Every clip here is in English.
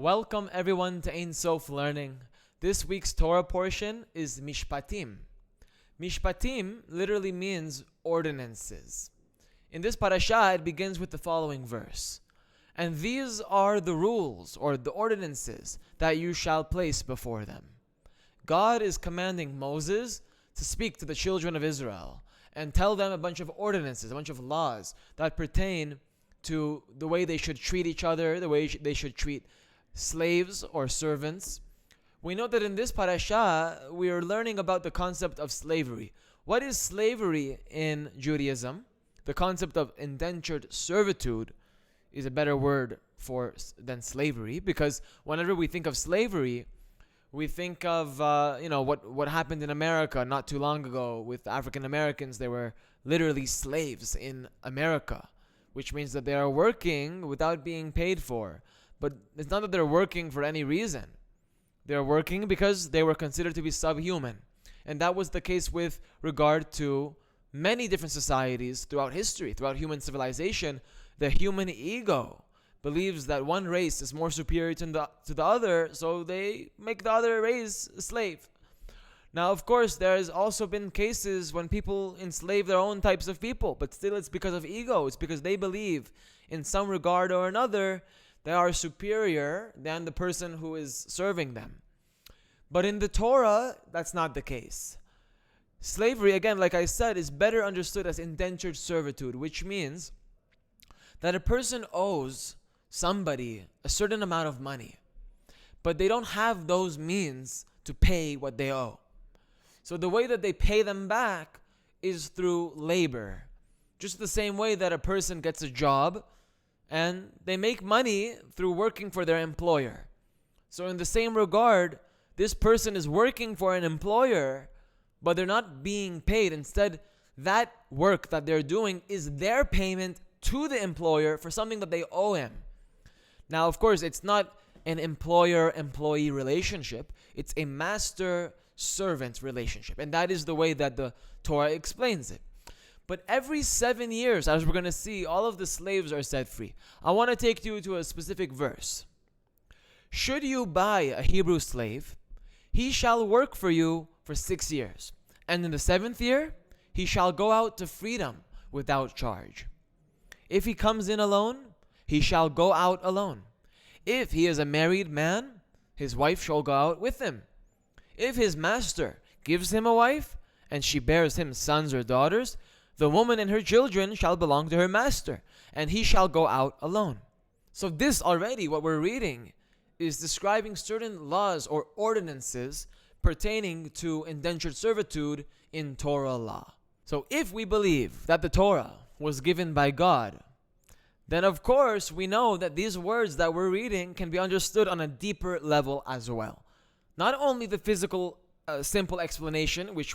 Welcome everyone to Ein Sof Learning. This week's Torah portion is Mishpatim. Mishpatim literally means ordinances. In this Parasha, it begins with the following verse. And these are the rules or the ordinances that you shall place before them. God is commanding Moses to speak to the children of Israel and tell them a bunch of ordinances, a bunch of laws that pertain to the way they should treat each other, the way they should treat slaves or servants. We know that in this parasha, we are learning about the concept of slavery. What is slavery in Judaism? The concept of indentured servitude is a better word than slavery, because whenever we think of slavery, we think of what happened in America not too long ago with African Americans. They were literally slaves in America, which means that they are working without being paid for. But it's not that they're working for any reason. They're working because they were considered to be subhuman. And that was the case with regard to many different societies throughout history, throughout human civilization. The human ego believes that one race is more superior to the other, so they make the other race a slave. Now, of course, there's also been cases when people enslave their own types of people, but still it's because of ego. It's because they believe in some regard or another they are superior than the person who is serving them. But in the Torah, that's not the case. Slavery, again, like I said, is better understood as indentured servitude, which means that a person owes somebody a certain amount of money, but they don't have those means to pay what they owe. So the way that they pay them back is through labor. Just the same way that a person gets a job and they make money through working for their employer. So in the same regard, this person is working for an employer, but they're not being paid. Instead, that work that they're doing is their payment to the employer for something that they owe him. Now, of course, it's not an employer-employee relationship. It's a master-servant relationship. And that is the way that the Torah explains it. But every 7 years, as we're going to see, all of the slaves are set free. I want to take you to a specific verse. Should you buy a Hebrew slave, he shall work for you for 6 years. And in the 7th year, he shall go out to freedom without charge. If he comes in alone, he shall go out alone. If he is a married man, his wife shall go out with him. If his master gives him a wife, and she bears him sons or daughters, the woman and her children shall belong to her master, and he shall go out alone. So this already, what we're reading, is describing certain laws or ordinances pertaining to indentured servitude in Torah law. So if we believe that the Torah was given by God, then of course we know that these words that we're reading can be understood on a deeper level as well. Not only the physical, simple explanation, which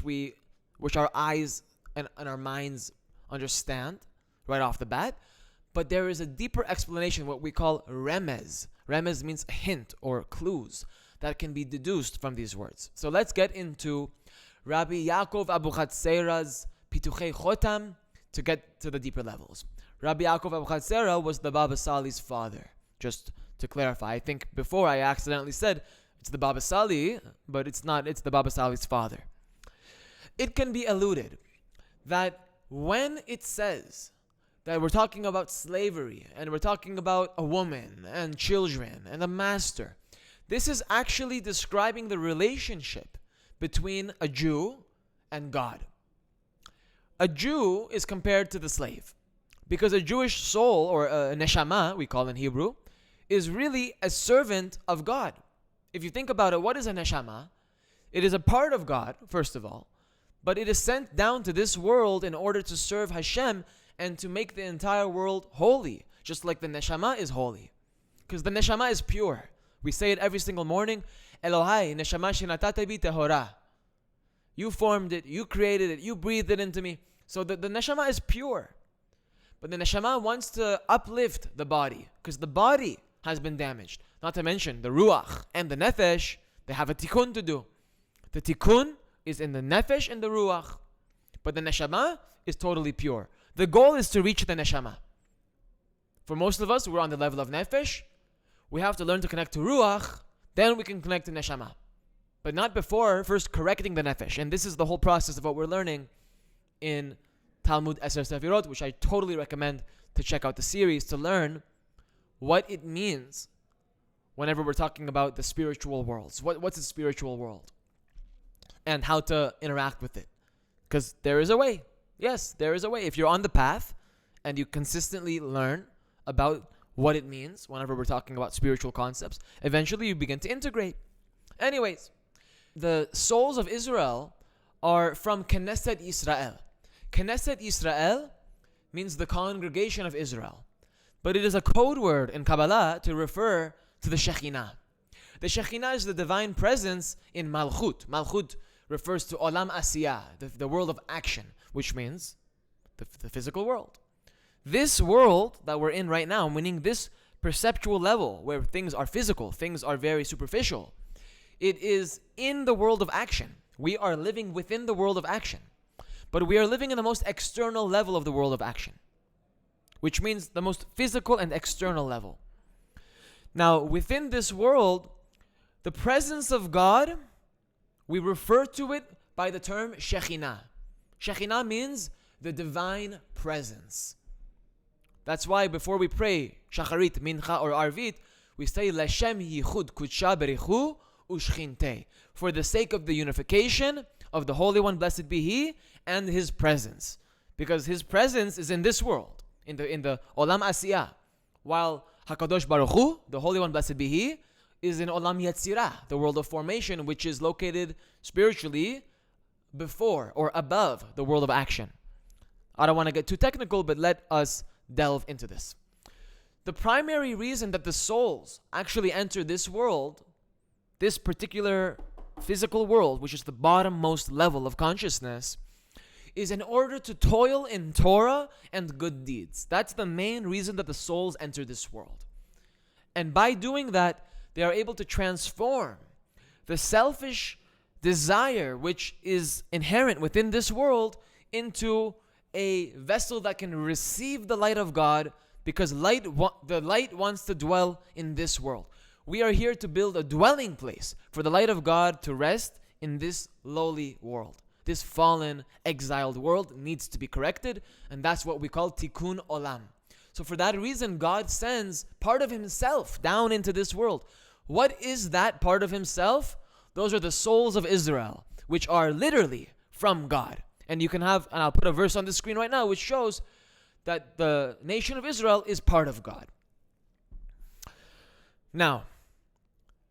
our eyes and our minds understand right off the bat, but there is a deeper explanation, what we call remez. Remez means a hint or clues that can be deduced from these words. So let's get into Rabbi Yaakov Abuchatzera's Pituchei Chotam to get to the deeper levels. Rabbi Yaakov Abuchatzera was the Baba Sali's father. Just to clarify, I think before I accidentally said it's the Baba Sali, but it's not, it's the Baba Sali's father. It can be alluded that when it says that we're talking about slavery and we're talking about a woman and children and a master, this is actually describing the relationship between a Jew and God. A Jew is compared to the slave because a Jewish soul, or a neshama, we call in Hebrew, is really a servant of God. If you think about it, what is a neshama? It is a part of God, first of all, but it is sent down to this world in order to serve Hashem and to make the entire world holy, just like the neshama is holy. Because the neshama is pure. We say it every single morning, Elohai, neshama shenatata bi tehora. You formed it, you created it, you breathed it into me. So the neshama is pure. But the neshama wants to uplift the body, because the body has been damaged. Not to mention the ruach and the nefesh, they have a tikkun to do. The tikkun is in the nefesh and the ruach, but the neshama is totally pure. The goal is to reach the neshama. For most of us, we're on the level of nefesh. we have to learn to connect to Ruach, then we can connect to Neshama. But not before first correcting the Nefesh. And this is the whole process of what we're learning in Talmud Eser Sefirot, which I totally recommend to check out the series to learn what it means whenever we're talking about the spiritual worlds. What's a spiritual world? And how to interact with it. Because there is a way. Yes, there is a way. If you're on the path and you consistently learn about what it means whenever we're talking about spiritual concepts, eventually you begin to integrate. Anyways, the souls of Israel are from Knesset Yisrael. Knesset Yisrael means the congregation of Israel. But it is a code word in Kabbalah to refer to the Shekhinah. The Shekhinah is the divine presence in Malchut. Malchut refers to Olam Asiyah, the world of action, which means the physical world. This world that we're in right now, meaning this perceptual level where things are physical, things are very superficial, it is in the world of action. We are living within the world of action. But we are living in the most external level of the world of action, which means the most physical and external level. Now, within this world, the presence of God, we refer to it by the term Shekhinah. Shekhinah means the divine presence. That's why before we pray Shacharit, Mincha, or Arvit, we say L'Shem Yichud Kudsha Berichu Ushchinte, for the sake of the unification of the Holy One, blessed be He, and His presence. Because His presence is in this world, in the Olam Asiyah, while HaKadosh Baruch Hu, the Holy One, blessed be He, is in Olam Yetzirah, the world of formation, which is located spiritually before or above the world of action. I don't want to get too technical, but let us delve into this. The primary reason that the souls actually enter this world, this particular physical world, which is the bottommost level of consciousness, is in order to toil in Torah and good deeds. That's the main reason that the souls enter this world. And by doing that, they are able to transform the selfish desire which is inherent within this world into a vessel that can receive the light of God, because the light wants to dwell in this world. We are here to build a dwelling place for the light of God to rest in this lowly world. This fallen, exiled world needs to be corrected, and that's what we call tikkun olam. So for that reason, God sends part of Himself down into this world. What is that part of Himself? Those are the souls of Israel, which are literally from God. And you can have, and I'll put a verse on the screen right now, which shows that the nation of Israel is part of God. Now,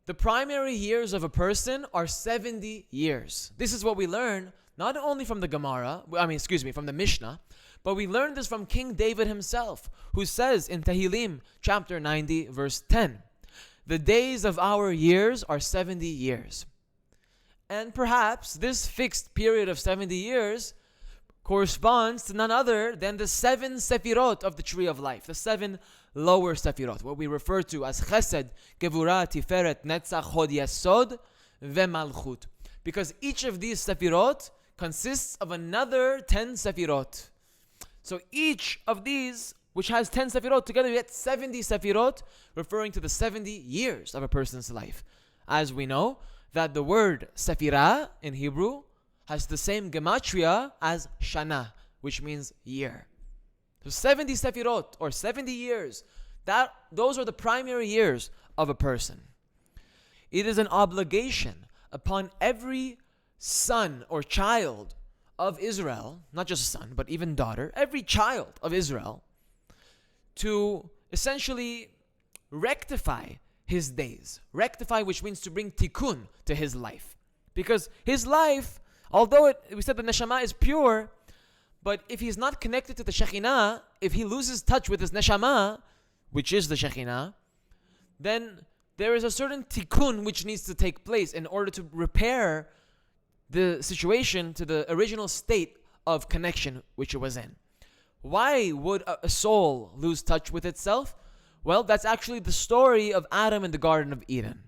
the primary years of a person are 70 years. This is what we learn not only from the from the Mishnah, but we learn this from King David himself, who says in Tehillim chapter 90, verse 10, "The days of our years are 70 years." And perhaps this fixed period of 70 years corresponds to none other than the 7 Sefirot of the Tree of Life, the 7 lower Sefirot, what we refer to as Chesed, Gevurah, Tiferet, Netzach, Hod, Yesod, Vemalchut. Because each of these Sefirot consists of another 10 Sefirot. So each of these, which has 10 Sefirot, together we get 70 Sefirot, referring to the 70 years of a person's life. As we know, that the word Sefirah in Hebrew has the same gematria as Shana, which means year. So 70 Sefirot, or 70 years, those are the primary years of a person. It is an obligation upon every son or child of Israel, not just son, but even daughter, every child of Israel, to essentially rectify his days. Rectify, which means to bring tikkun to his life. Because his life, although we said the neshama is pure, but if he's not connected to the Shekhinah, if he loses touch with his neshama, which is the Shekhinah, then there is a certain tikkun which needs to take place in order to repair the situation to the original state of connection which it was in. Why would a soul lose touch with itself? Well, that's actually the story of Adam in the Garden of Eden.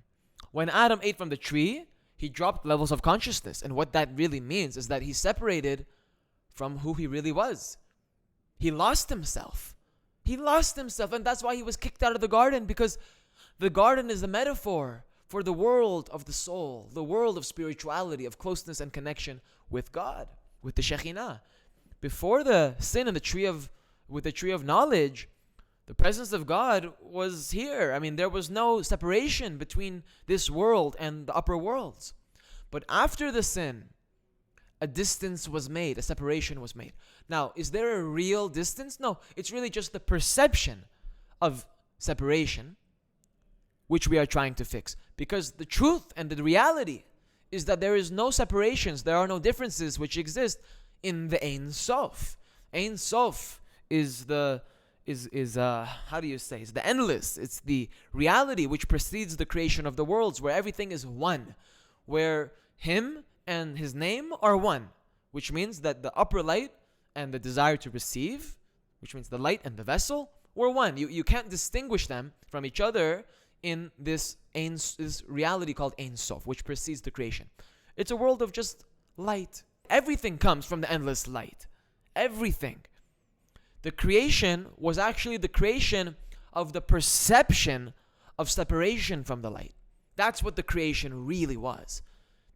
When Adam ate from the tree, he dropped levels of consciousness. And what that really means is that he separated from who he really was. He lost himself. He lost himself, and that's why he was kicked out of the garden, because The garden is a metaphor for the world of the soul, the world of spirituality, of closeness and connection with God, with the Shekhinah. Before the sin and with the tree of knowledge, the presence of God was here. I mean, there was no separation between this world and the upper worlds. But after the sin, a distance was made, a separation was made. Now, is there a real distance? No, it's really just the perception of separation, which we are trying to fix. Because the truth and the reality is that there is no separations, there are no differences which exist in the Ein Sof. Ein Sof is the how do you say? It's the endless. It's the reality which precedes the creation of the worlds, where everything is one, where Him and His name are one, which means that the upper light and the desire to receive, which means the light and the vessel, were one. You can't distinguish them from each other in this reality called Ein Sof, which precedes the creation. It's a world of just light. Everything comes from the endless light. Everything. The creation was actually the creation of the perception of separation from the light. That's what the creation really was.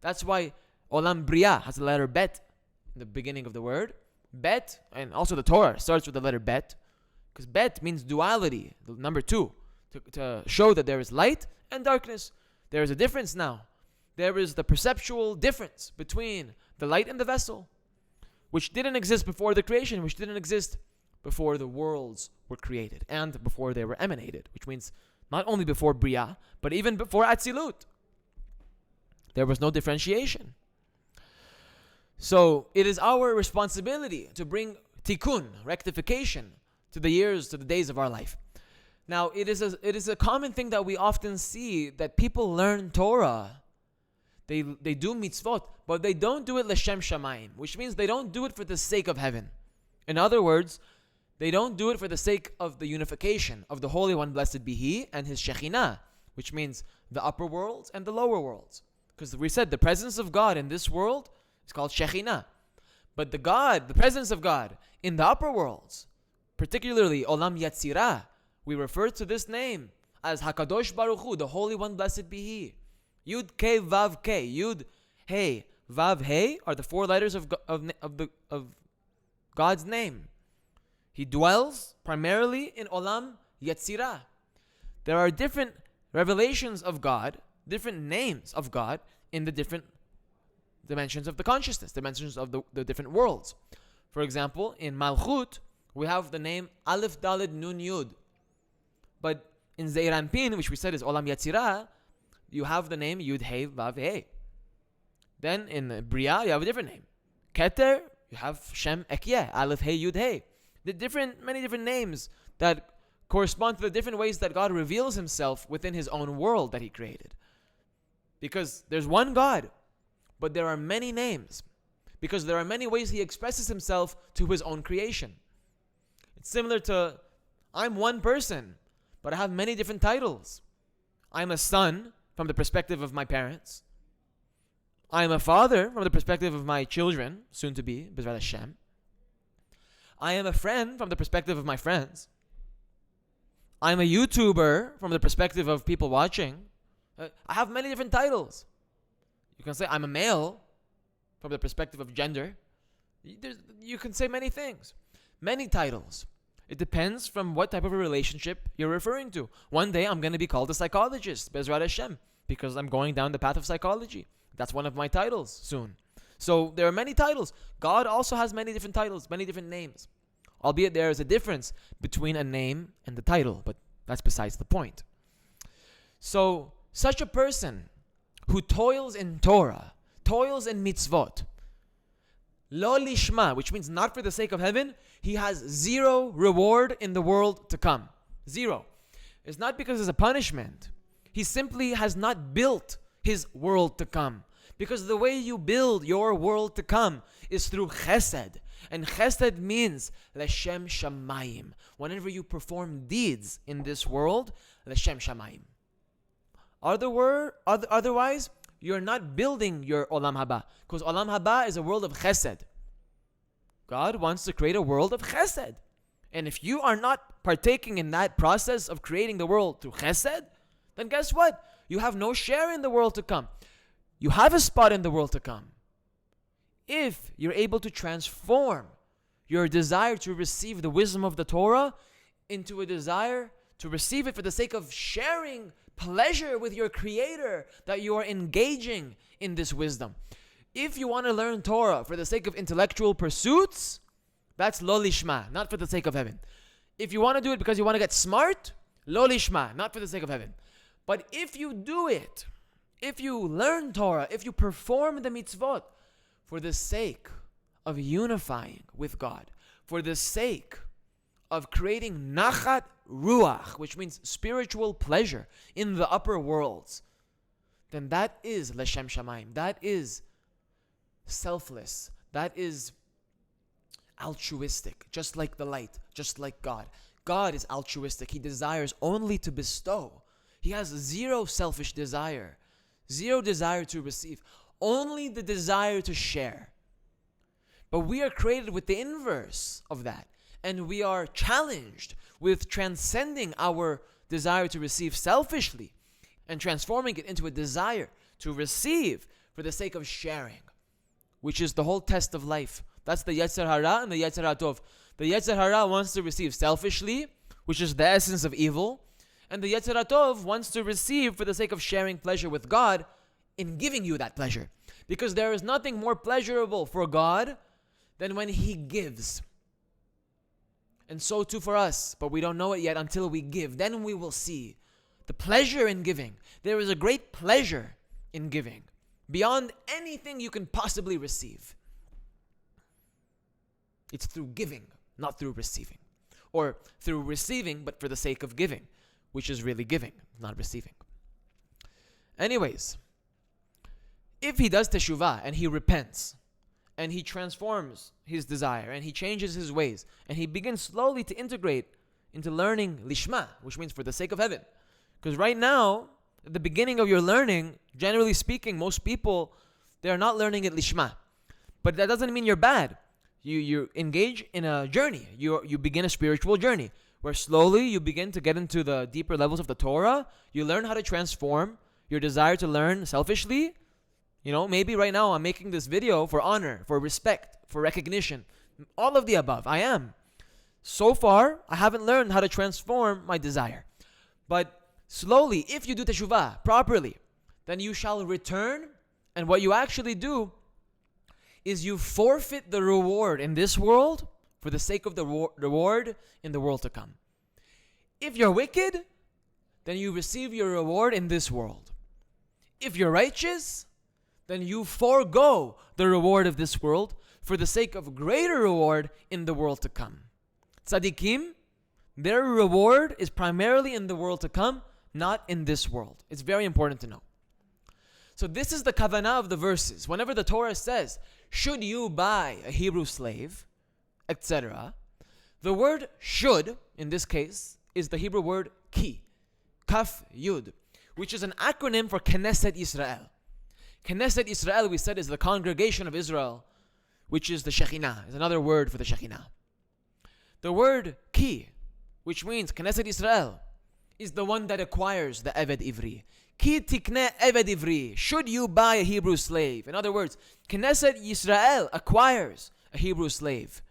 That's why Olam Bria has the letter Bet in the beginning of the word. Bet, and also the Torah starts with the letter Bet, because Bet means duality, the number 2, to show that there is light and darkness. There is a difference now. There is the perceptual difference between the light and the vessel, which didn't exist before the creation, which didn't exist before the worlds were created and before they were emanated, which means not only before Bria, but even before Atzilut. There was no differentiation. So it is our responsibility to bring tikkun, rectification, to the days of our life. Now, it is a common thing that we often see, that people learn Torah, they do mitzvot, but they don't do it l'shem shamayim, which means they don't do it for the sake of heaven. In other words, they don't do it for the sake of the unification of the Holy One, blessed be He, and His Shekhinah, which means the upper worlds and the lower worlds. Because we said the presence of God in this world is called Shekhinah. But the presence of God in the upper worlds, particularly Olam Yatzirah, we refer to this name as HaKadosh Baruch Hu, the Holy One, blessed be He. Yud Kei Vav Kei. Yud Hey Vav Hey are the 4 letters of God's name. He dwells primarily in Olam Yetzirah. There are different revelations of God, different names of God in the different dimensions of the consciousness, dimensions of the different worlds. For example, in Malchut, we have the name Aleph Daled Nun Yud. But in Zeir Anpin, which we said is Olam Yetzirah, you have the name Yud Hey Vav Hey. Then in Bria, you have a different name. Keter, you have Shem Ekyeh, Aleph Hey Yud Hey. Many different names that correspond to the different ways that God reveals Himself within His own world that He created. Because there's one God, but there are many names. Because there are many ways He expresses Himself to His own creation. It's similar to, I'm one person, but I have many different titles. I'm a son from the perspective of my parents. I'm a father from the perspective of my children, soon to be, B'ezrat Hashem. I am a friend from the perspective of my friends. I'm a YouTuber from the perspective of people watching. I have many different titles. You can say I'm a male from the perspective of gender. You can say many things. Many titles. It depends from what type of a relationship you're referring to. One day I'm going to be called a psychologist, B'ezrat Hashem, because I'm going down the path of psychology. That's one of my titles soon. So there are many titles. God also has many different titles, many different names. Albeit there is a difference between a name and the title, but that's besides the point. So such a person who toils in Torah, toils in mitzvot, lo lishma, which means not for the sake of heaven, he has 0 reward in the world to come. 0. It's not because it's a punishment. He simply has not built his world to come. Because the way you build your world to come is through chesed. And chesed means l'shem shamayim. Whenever you perform deeds in this world, l'shem shamayim. Otherwise, you're not building your olam haba. Because olam haba is a world of chesed. God wants to create a world of chesed. And if you are not partaking in that process of creating the world through chesed, then guess what? You have no share in the world to come. You have a spot in the world to come. If you're able to transform your desire to receive the wisdom of the Torah into a desire to receive it for the sake of sharing pleasure with your Creator, that you are engaging in this wisdom. If you want to learn Torah for the sake of intellectual pursuits, that's lo lishma, not for the sake of heaven. If you want to do it because you want to get smart, lo lishma, not for the sake of heaven. But if you do it, if you learn Torah, if you perform the mitzvot for the sake of unifying with God, for the sake of creating nachat ruach, which means spiritual pleasure in the upper worlds, then that is leshem shamayim. That is selfless. That is altruistic, just like the light, just like God. God is altruistic. He desires only to bestow. He has zero selfish desire, zero desire to receive, only the desire to share. But we are created with the inverse of that, and we are challenged with transcending our desire to receive selfishly and transforming it into a desire to receive for the sake of sharing, which is the whole test of life. That's the Yetzer Hara and the Yetzer HaTov. The Yetzer Hara wants to receive selfishly, which is the essence of evil, and the Yetzer HaTov wants to receive for the sake of sharing pleasure with God in giving you that pleasure. Because there is nothing more pleasurable for God than when He gives. And so too for us, but we don't know it yet until we give. Then we will see the pleasure in giving. There is a great pleasure in giving, beyond anything you can possibly receive. It's through giving, not through receiving. Or through receiving, but for the sake of giving, which is really giving, not receiving. Anyways, if he does teshuvah and he repents, and he transforms his desire, and he changes his ways, and he begins slowly to integrate into learning lishma, which means for the sake of heaven. Because right now, at the beginning of your learning, generally speaking, most people, they are not learning it lishma. But that doesn't mean you're bad. You engage in a journey. You begin a spiritual journey where slowly you begin to get into the deeper levels of the Torah. You learn how to transform your desire to learn selfishly. You know, maybe right now I'm making this video for honor, for respect, for recognition. All of the above. I am. So far, I haven't learned how to transform my desire. But slowly, if you do teshuvah properly, then you shall return. And what you actually do is you forfeit the reward in this world for the sake of the reward in the world to come. If you're wicked, then you receive your reward in this world. If you're righteous, then you forego the reward of this world for the sake of greater reward in the world to come. Tzaddikim, their reward is primarily in the world to come, not in this world. It's very important to know. So this is the kavanah of the verses. Whenever the Torah says, should you buy a Hebrew slave, etc., the word should, in this case, is the Hebrew word ki, kaf yud, which is an acronym for Knesset Yisrael. Knesset Yisrael, we said, is the congregation of Israel, which is the Shekhinah, is another word for the Shekhinah. The word ki, which means Knesset Yisrael, is the one that acquires the Eved Ivri. Ki tikne Eved Ivri. Should you buy a Hebrew slave? In other words, Knesset Yisrael acquires a Hebrew slave.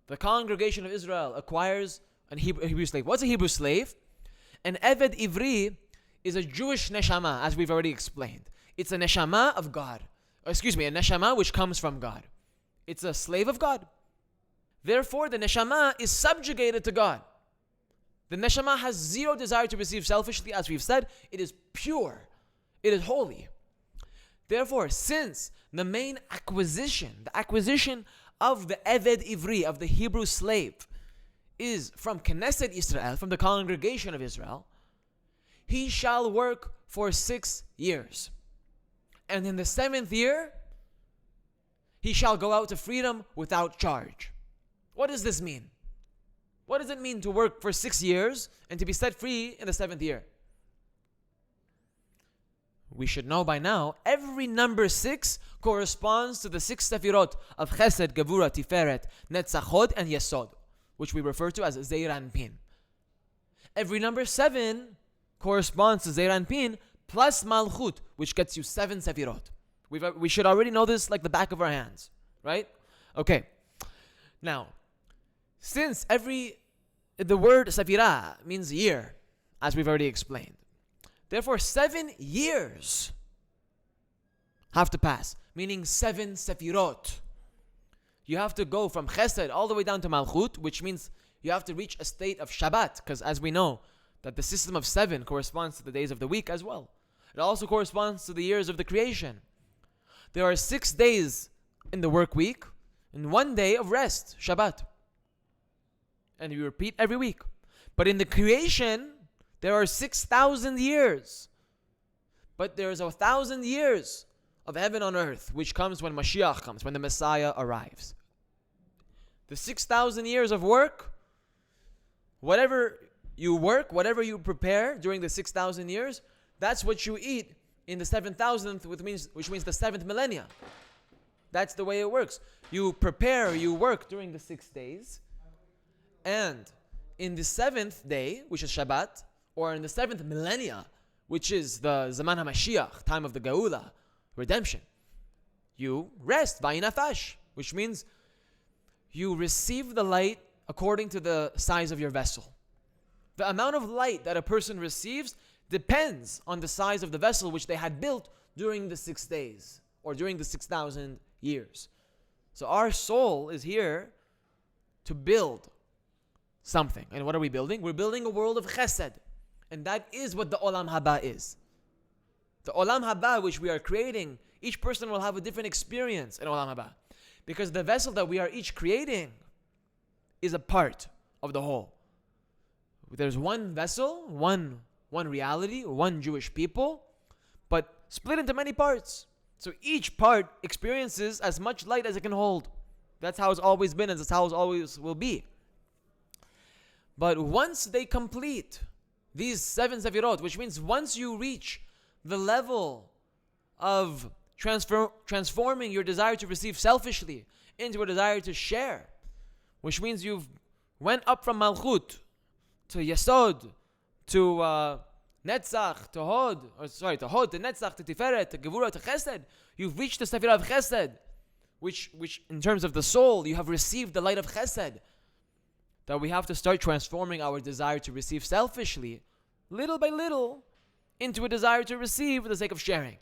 The congregation of Israel acquires a Hebrew slave. What's a Hebrew slave? An Eved Ivri is a Jewish neshama, as we've already explained. It's a neshama of God. A neshama which comes from God. It's a slave of God. Therefore, the neshama is subjugated to God. The neshama has zero desire to receive selfishly, as we've said. It is pure. It is holy. Therefore, since the main acquisition, the acquisition of the Eved Ivri, of the Hebrew slave, is from Knesset Israel, from the congregation of Israel, he shall work for 6 years. And in the 7th year, he shall go out to freedom without charge. What does this mean? What does it mean to work for 6 years and to be set free in the 7th year? We should know by now, every number 6 corresponds to the 6 sefirot of Chesed, Gevura, Tiferet, Netzachot, and Yesod, which we refer to as Zeir Anpin. Every number 7 corresponds to Zeir Anpin plus Malchut, which gets you 7 Sefirot. We should already know this like the back of our hands, right? Okay. Now, since the word Sefirah means year, as we've already explained, therefore 7 years have to pass, meaning 7 Sefirot. You have to go from Chesed all the way down to Malchut, which means you have to reach a state of Shabbat, because as we know, that the system of 7 corresponds to the days of the week as well. It also corresponds to the years of the creation. There are 6 days in the work week and 1 day of rest, Shabbat. And you repeat every week. But in the creation, there are 6,000 years. But there is 1,000 years of heaven on earth, which comes when Mashiach comes, when the Messiah arrives. The 6,000 years of work, whatever you work, whatever you prepare during the 6,000 years, that's what you eat in the 7,000th, which means the 7th millennia. That's the way it works. You prepare, you work during the 6 days, and in the 7th day, which is Shabbat, or in the 7th millennia, which is the Zaman HaMashiach, time of the Geula, redemption, you rest, va'inafash, which means you receive the light according to the size of your vessel. The amount of light that a person receives depends on the size of the vessel which they had built during the 6 days, or during the 6,000 years. So our soul is here to build something. And what are we building? We're building a world of chesed. And that is what the Olam Haba is. The Olam Haba which we are creating, each person will have a different experience in Olam Haba. Because the vessel that we are each creating is a part of the whole. There's one vessel, one reality, one Jewish people, but split into many parts. So each part experiences as much light as it can hold. That's how it's always been, and that's how it always will be. But once they complete these 7 Sefirot, which means once you reach the level of transforming your desire to receive selfishly into a desire to share, which means you've went up from Malchut to Yesod, to Netzach, to Hod, to Hod, to Netzach, to Tiferet, to Gevurah, to Chesed. You've reached the Sefirah of Chesed, which in terms of the soul, you have received the light of Chesed. That we have to start transforming our desire to receive selfishly, little by little, into a desire to receive for the sake of sharing.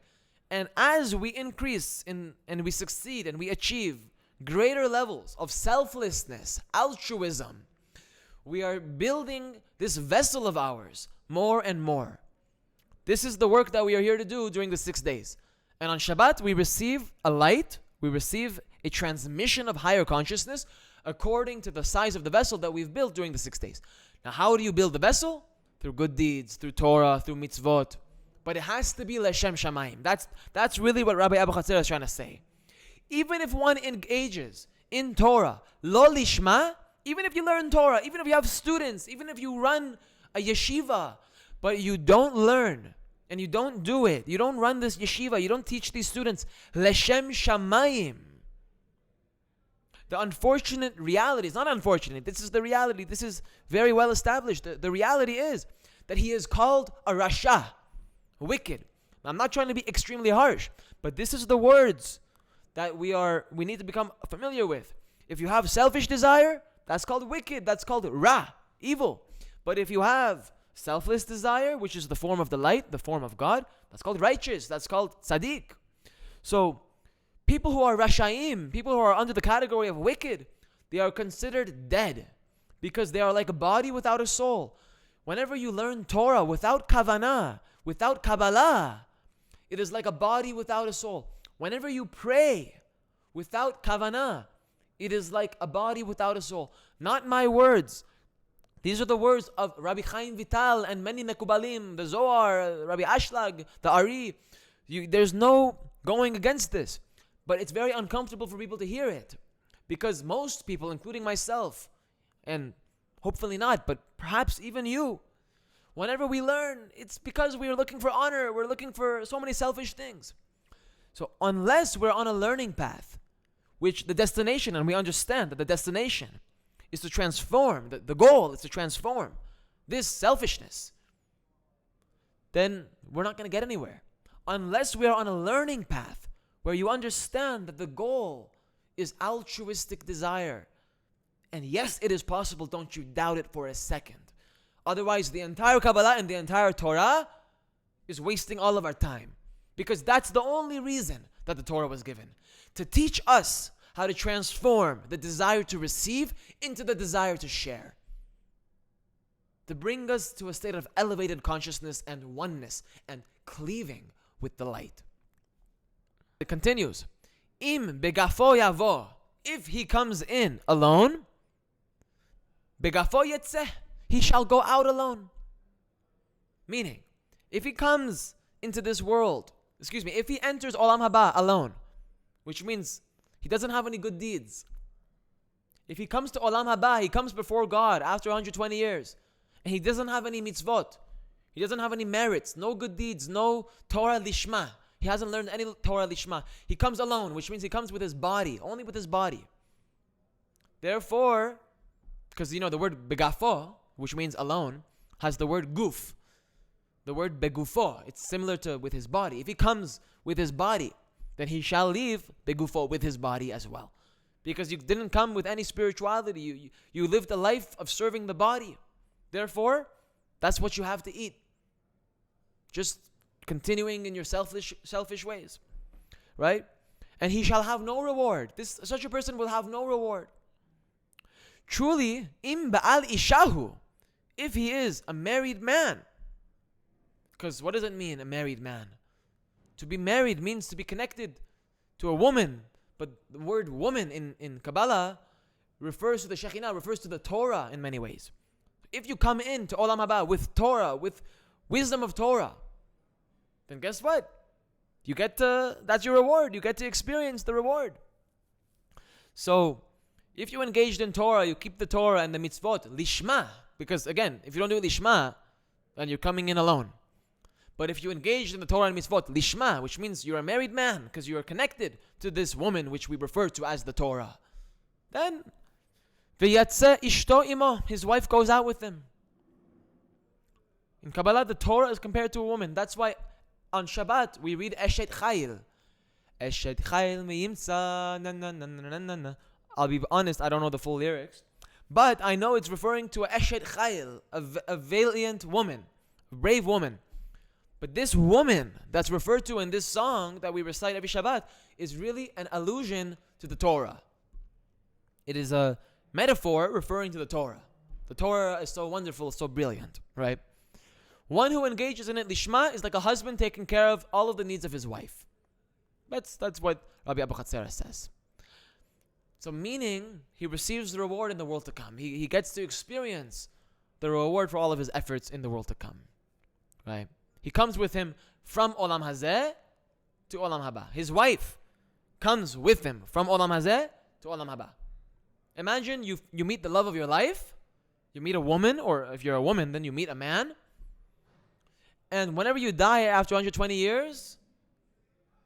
And as we increase and we succeed and we achieve greater levels of selflessness, altruism, we are building this vessel of ours more and more. This is the work that we are here to do during the 6 days. And on Shabbat, we receive a light, we receive a transmission of higher consciousness according to the size of the vessel that we've built during the 6 days. Now, how do you build the vessel? Through good deeds, through Torah, through mitzvot. But it has to be Leshem Shamayim. That's really what Rabbi Abu Chatzir is trying to say. Even if one engages in Torah, lo lishma, even if you learn Torah, even if you have students, even if you run a yeshiva, but you don't learn and you don't do it, you don't run this yeshiva, you don't teach these students Leshem Shamayim. The unfortunate reality is not unfortunate. This is the reality. This is very well established. The reality is that he is called a Rasha, wicked. I'm not trying to be extremely harsh, but this is the words that we need to become familiar with. If you have selfish desire, that's called wicked. That's called Ra, evil. But if you have selfless desire, which is the form of the light, the form of God, that's called righteous. That's called tzaddik. So people who are Rashaim, people who are under the category of wicked, they are considered dead because they are like a body without a soul. Whenever you learn Torah without kavanah, without Kabbalah, it is like a body without a soul. Whenever you pray without kavanah, it is like a body without a soul. Not my words. These are the words of Rabbi Chaim Vital and many Mekubalim, the Zohar, Rabbi Ashlag, the Ari. There's no going against this. But it's very uncomfortable for people to hear it. Because most people, including myself, and hopefully not, but perhaps even you, whenever we learn, it's because we are looking for honor, we're looking for so many selfish things. So unless we're on a learning path, which the destination, and we understand that the destination is to transform, the goal is to transform this selfishness then we're not going to get anywhere. Unless we are on a learning path where you understand that the goal is altruistic desire. And yes, it is possible, don't you doubt it for a second. Otherwise, the entire Kabbalah and the entire Torah is wasting all of our time. Because that's the only reason that the Torah was given. To teach us how to transform the desire to receive into the desire to share. To bring us to a state of elevated consciousness and oneness and cleaving with the light. It continues. Im begafo yavo. If he comes in alone, begafo yetzeh. He shall go out alone. Meaning, if he comes into this world, if he enters Olam Haba alone, which means he doesn't have any good deeds. If he comes to Olam Haba, he comes before God after 120 years, and he doesn't have any mitzvot, he doesn't have any merits, no good deeds, no Torah lishma. He hasn't learned any Torah lishma. He comes alone, which means he comes with his body, only with his body. Therefore, because the word begafo, which means alone, has the word guf. The word begufo, it's similar to with his body. If he comes with his body, then he shall leave begufo with his body as well. Because you didn't come with any spirituality. You lived a life of serving the body. Therefore, that's what you have to eat. Just continuing in your selfish ways. Right? And he shall have no reward. Such a person will have no reward. Truly, im ba'al ishahu, if he is a married man. Because what does it mean, a married man? To be married means to be connected to a woman. But the word woman in Kabbalah refers to the Shekhinah, refers to the Torah in many ways. If you come into Olam Haba with Torah, with wisdom of Torah, then guess what? That's your reward. You get to experience the reward. So, if you engaged in Torah, you keep the Torah and the mitzvot, lishma. Because again, if you don't do lishma, then you're coming in alone. But if you engaged in the Torah and mitzvot, lishma, which means you're a married man, because you are connected to this woman, which we refer to as the Torah, then v'yatzeh ishto imo, his wife goes out with him. In Kabbalah, the Torah is compared to a woman. That's why on Shabbat we read Eshet Chayil. Eshet Chayil miyimtza na na na na na na. I'll be honest, I don't know the full lyrics, but I know it's referring to a Eshet Chayil, a valiant woman, a brave woman. But this woman that's referred to in this song that we recite every Shabbat is really an allusion to the Torah. It is a metaphor referring to the Torah. The Torah is so wonderful, so brilliant, right? One who engages in it lishma is like a husband taking care of all of the needs of his wife. That's what Rabbi Abu Chatzera says. So meaning, he receives the reward in the world to come. He gets to experience the reward for all of his efforts in the world to come. Right? He comes with him from Olam Hazeh to Olam Haba. His wife comes with him from Olam Hazeh to Olam Haba. Imagine you meet the love of your life. You meet a woman, or if you're a woman, then you meet a man. And whenever you die after 120 years,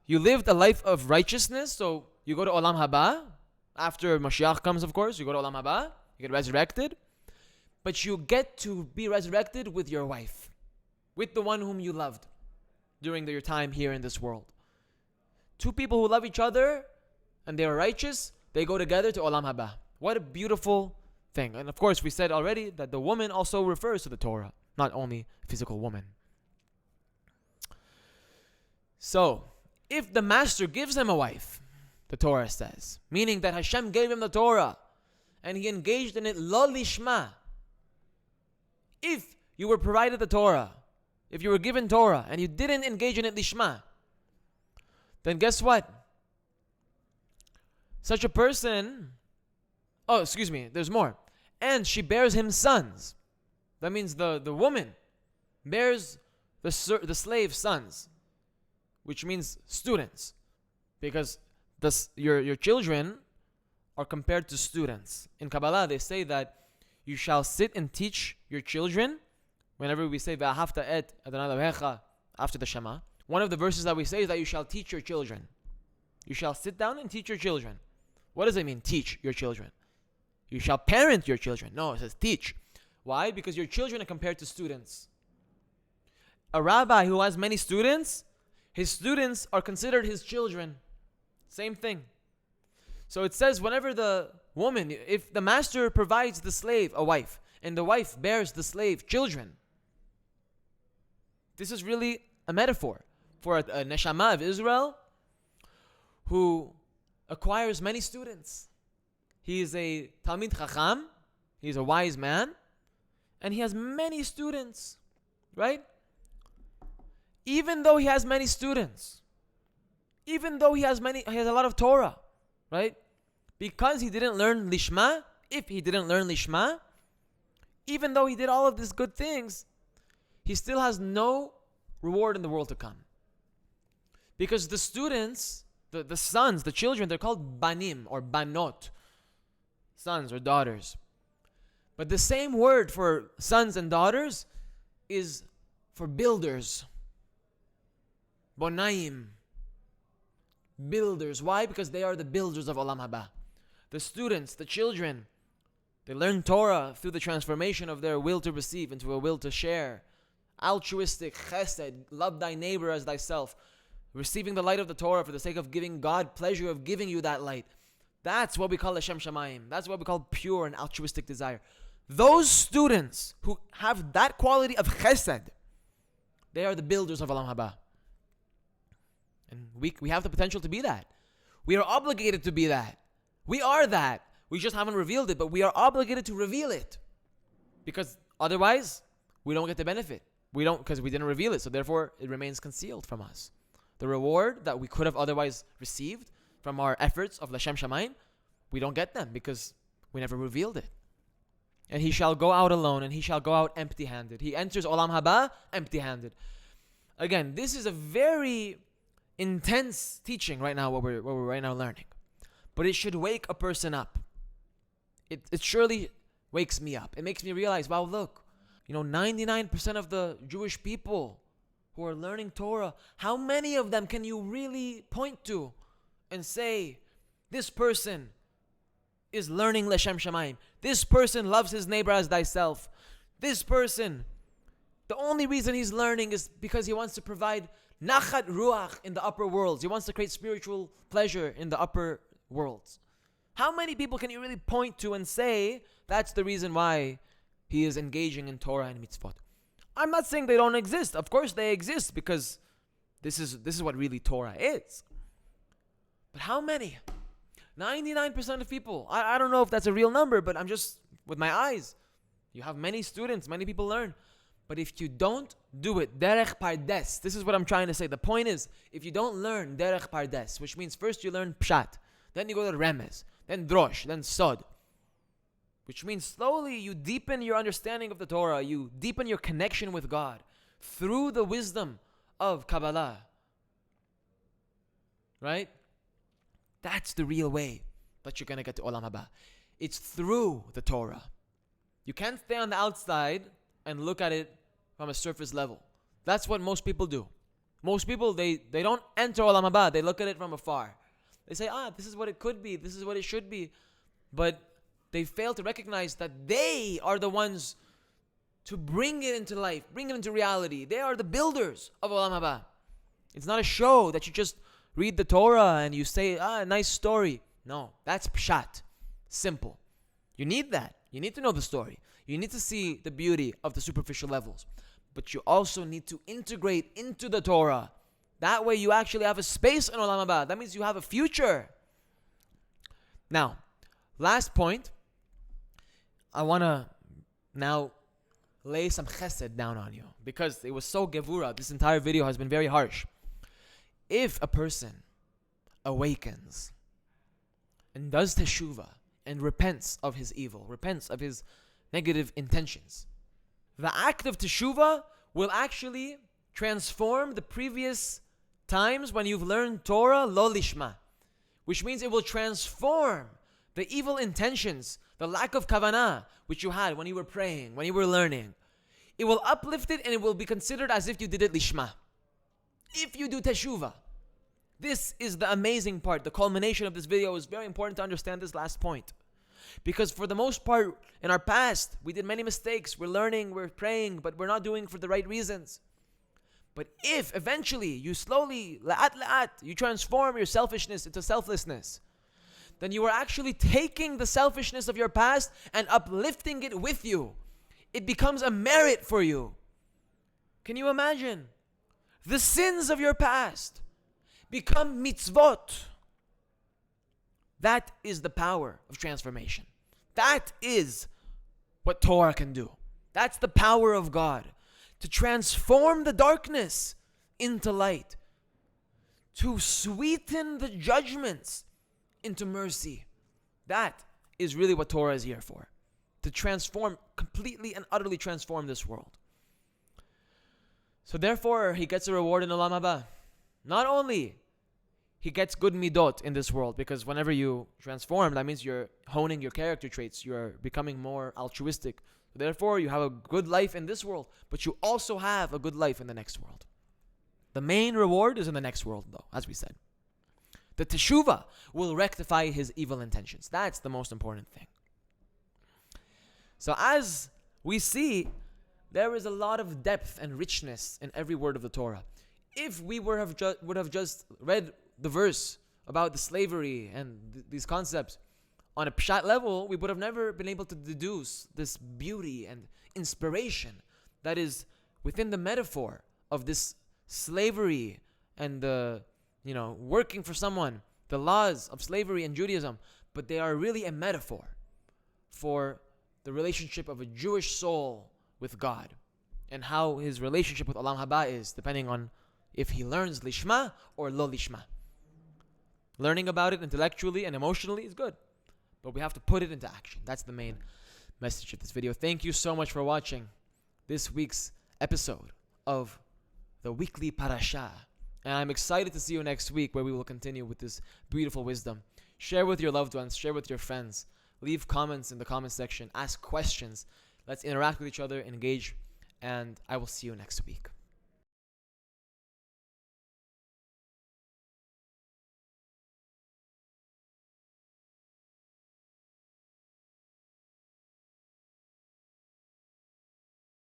you lived a life of righteousness. So you go to Olam Haba. After Mashiach comes, of course, you go to Olam Haba. You get resurrected. But you get to be resurrected with your wife. With the one whom you loved during your time here in this world. Two people who love each other and they are righteous, they go together to Olam Haba. What a beautiful thing. And of course, we said already that the woman also refers to the Torah, not only physical woman. So, if the master gives him a wife, the Torah says, meaning that Hashem gave him the Torah and he engaged in it lo lishma. If you were provided the Torah, if you were given Torah and you didn't engage in it lishma, then guess what? Such a person, there's more. And she bears him sons. That means the woman bears the slave sons, which means students. Because your children are compared to students. In Kabbalah, they say that you shall sit and teach your children. Whenever we say V'ahavta et Adonai Elohecha after the Shema, one of the verses that we say is that you shall teach your children. You shall sit down and teach your children. What does it mean, teach your children? You shall parent your children. No, it says teach. Why? Because your children are compared to students. A rabbi who has many students, his students are considered his children. Same thing. So it says whenever the woman, if the master provides the slave a wife, and the wife bears the slave children, this is really a metaphor for a neshama of Israel who acquires many students. He is a Talmid Chacham, he is a wise man, and he has many students, right? Even though he has many students, even though he has a lot of Torah, right? Because he didn't learn Lishma, if he didn't learn Lishma, even though he did all of these good things, he still has no reward in the world to come. Because the students, the sons, the children, they're called banim or banot, sons or daughters. But the same word for sons and daughters is for builders. Bonaim. Builders. Why? Because they are the builders of Olam Haba. The students, the children, they learn Torah through the transformation of their will to receive into a will to share. Altruistic, chesed, love thy neighbor as thyself. Receiving the light of the Torah for the sake of giving God pleasure of giving you that light. That's what we call Hashem Shamayim. That's what we call pure and altruistic desire. Those students who have that quality of chesed, they are the builders of Olam Haba. And we have the potential to be that. We are obligated to be that. We are that. We just haven't revealed it, but we are obligated to reveal it. Because otherwise, we don't get the benefit. We don't, because we didn't reveal it, so therefore it remains concealed from us. The reward that we could have otherwise received from our efforts of L'Shem Shamayim, we don't get them because we never revealed it. And he shall go out alone, and he shall go out empty-handed. He enters Olam Haba empty-handed. Again, this is a very intense teaching right now, what we're right now learning. But it should wake a person up. It surely wakes me up. It makes me realize, wow, look, 99% of the Jewish people who are learning Torah, how many of them can you really point to and say, this person is learning L'Shem Shamayim. This person loves his neighbor as thyself. This person, the only reason he's learning is because he wants to provide nachat ruach in the upper worlds. He wants to create spiritual pleasure in the upper worlds. How many people can you really point to and say that's the reason why he is engaging in Torah and mitzvot? I'm not saying they don't exist. Of course they exist because this is what really Torah is. But how many? 99% of people. I don't know if that's a real number, but I'm just, with my eyes. You have many students, many people learn. But if you don't do it, derech pardes, this is what I'm trying to say. The point is, if you don't learn derech pardes, which means first you learn pshat, then you go to remez, then drosh, then sod, which means slowly you deepen your understanding of the Torah, you deepen your connection with God through the wisdom of Kabbalah. Right? That's the real way that you're going to get to Olam Haba. It's through the Torah. You can't stay on the outside and look at it from a surface level. That's what most people do. Most people, they don't enter Olam Haba. They look at it from afar. They say, this is what it could be. This is what it should be. But they fail to recognize that they are the ones to bring it into life, bring it into reality. They are the builders of Olam Haba. It's not a show that you just read the Torah and you say, nice story. No, that's pshat. Simple. You need that. You need to know the story. You need to see the beauty of the superficial levels. But you also need to integrate into the Torah. That way you actually have a space in Olam Haba. That means you have a future. Now, last point. I want to now lay some chesed down on you. Because it was so gevura. This entire video has been very harsh. If a person awakens and does teshuvah and repents of his evil, repents of his negative intentions, the act of teshuvah will actually transform the previous times when you've learned Torah lo lishma, which means it will transform the evil intentions, the lack of kavanah which you had when you were praying, when you were learning. It will uplift it and it will be considered as if you did it lishma. If you do teshuvah. This is the amazing part. The culmination of this video is very important to understand this last point. Because for the most part, in our past, we did many mistakes. We're learning, we're praying, but we're not doing it for the right reasons. But if eventually you slowly, la'at, you transform your selfishness into selflessness, then you are actually taking the selfishness of your past and uplifting it with you. It becomes a merit for you. Can you imagine? The sins of your past become mitzvot. That is the power of transformation. That is what Torah can do. That's the power of God, to transform the darkness into light, to sweeten the judgments into mercy. That is really what Torah is here for, to transform, completely and utterly transform this world. So therefore, he gets a reward in Olam Haba. Not only he gets good midot in this world, because whenever you transform, that means you're honing your character traits, you're becoming more altruistic. Therefore, you have a good life in this world, but you also have a good life in the next world. The main reward is in the next world, though, as we said. The teshuvah will rectify his evil intentions. That's the most important thing. So as we see, there is a lot of depth and richness in every word of the Torah. If we would have just read the verse about the slavery and these concepts on a pshat level, we would have never been able to deduce this beauty and inspiration that is within the metaphor of this slavery and the, working for someone, the laws of slavery in Judaism. But they are really a metaphor for the relationship of a Jewish soul with God, and how his relationship with Olam Haba is, depending on if he learns lishma or lo lishma. Learning about it intellectually and emotionally is good, but we have to put it into action. That's the main message of this video. Thank you so much for watching this week's episode of the weekly Parasha. And I'm excited to see you next week, where we will continue with this beautiful wisdom. Share with your loved ones, share with your friends. Leave comments in the comment section, ask questions. Let's interact with each other, engage, and I will see you next week.